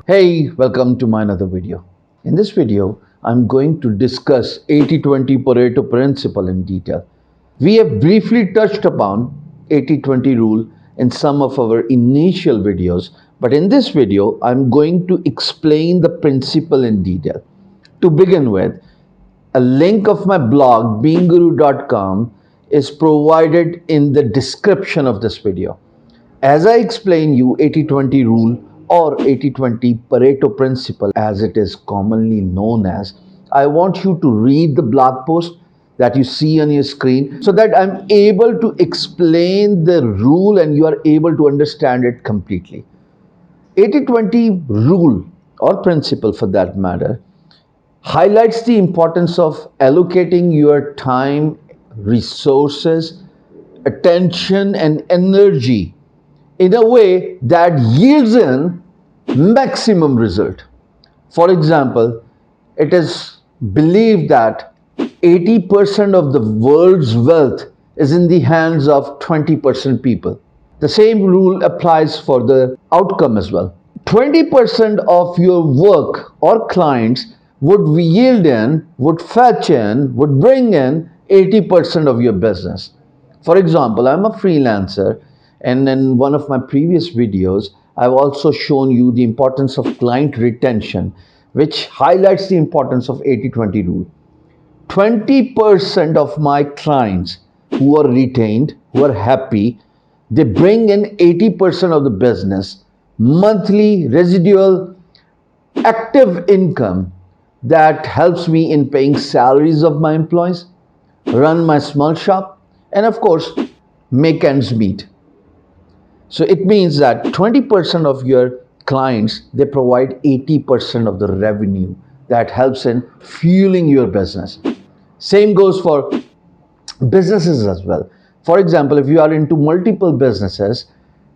Hey, welcome to my another video. In this video, I'm going to discuss 80-20 Pareto principle in detail. We have briefly touched upon 80-20 rule in some of our initial videos, but in this video, I'm going to explain the principle in detail. To begin with, a link of my blog beingguru.com is provided in the description of this video. As I explain you 80-20 rule or 80-20 Pareto principle as it is commonly known as, I want you to read the blog post that you see on your screen so that I'm able to explain the rule and you are able to understand it completely. 80-20 rule or principle for that matter highlights the importance of allocating your time, resources, attention and energy in a way that yields in maximum result. For example, it is believed that 80% of the world's wealth is in the hands of 20% people. The same rule applies for the outcome as well. 20% of your work or clients would yield in, would fetch in, would bring in 80% of your business. For example, I'm a freelancer, and in one of my previous videos, I've also shown you the importance of client retention, which highlights the importance of 80-20 rule. 20% of my clients who are retained, who are happy, they bring in 80% of the business, monthly residual active income that helps me in paying salaries of my employees, run my small shop, and of course, make ends meet. So it means that 20% of your clients, they provide 80% of the revenue that helps in fueling your business. Same goes for businesses as well. For example, if you are into multiple businesses,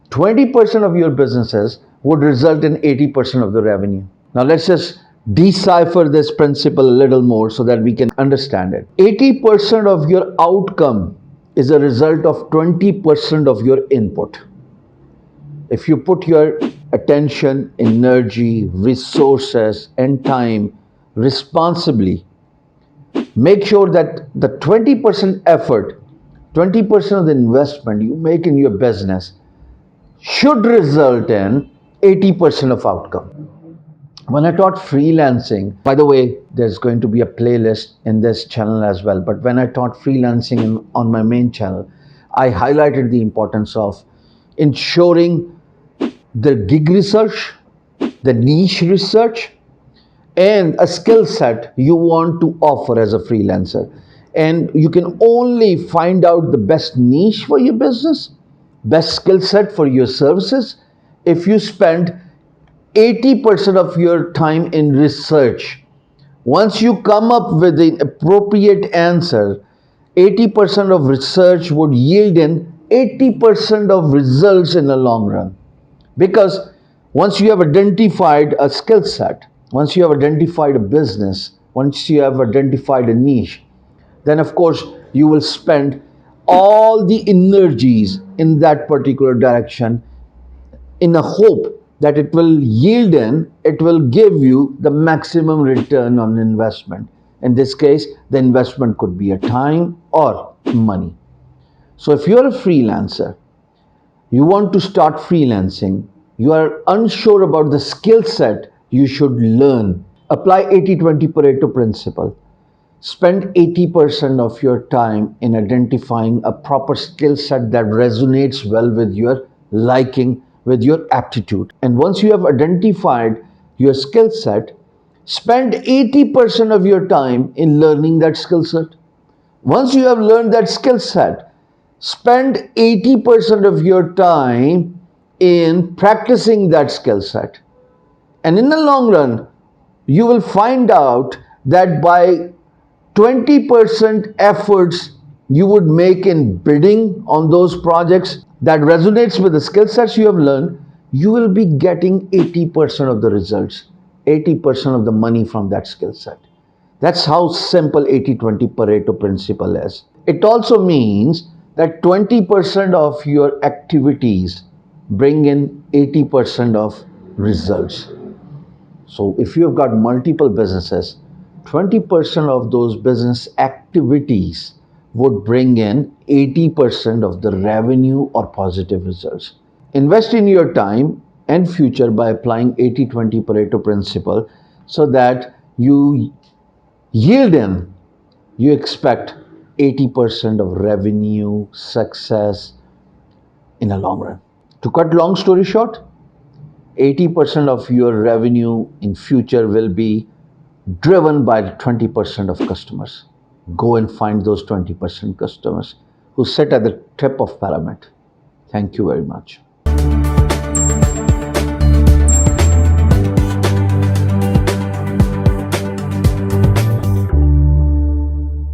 20% of your businesses would result in 80% of the revenue. Now let's just decipher this principle a little more so that we can understand it. 80% of your outcome is a result of 20% of your input. If you put your attention, energy, resources, and time responsibly, make sure that the 20% effort, 20% of the investment you make in your business should result in 80% of outcome. When I taught freelancing, by the way, there's going to be a playlist in this channel as well, but when I taught freelancing on my main channel, I highlighted the importance of ensuring the gig research, the niche research, and a skill set you want to offer as a freelancer. And you can only find out the best niche for your business, best skill set for your services, if you spend 80% of your time in research. Once you come up with the appropriate answer, 80% of research would yield in 80% of results in the long run. Because once you have identified a skill set, once you have identified a business, once you have identified a niche, then of course you will spend all the energies in that particular direction in a hope that it will yield in, it will give you the maximum return on investment. In this case, the investment could be a time or money. So if you're a freelancer, you want to start freelancing, you are unsure about the skill set you should learn, apply 80-20 Pareto principle. Spend 80% of your time in identifying a proper skill set that resonates well with your liking, with your aptitude. And once you have identified your skill set, spend 80% of your time in learning that skill set. Once you have learned that skill set, spend 80% of your time in practicing that skill set. And in the long run, you will find out that by 20% efforts you would make in bidding on those projects that resonates with the skill sets you have learned, you will be getting 80% of the results, 80% of the money from that skill set. That's how simple 80-20 Pareto principle is. It also means that 20% of your activities bring in 80% of results. So if you've got multiple businesses, 20% of those business activities would bring in 80% of the revenue or positive results. Invest in your time and future by applying 80-20 Pareto principle so that you yield in, you expect 80% of revenue success in a long run. To cut long story short, 80% of your revenue in future will be driven by 20% of customers. Go and find those 20% customers who sit at the tip of pyramid. Thank you very much.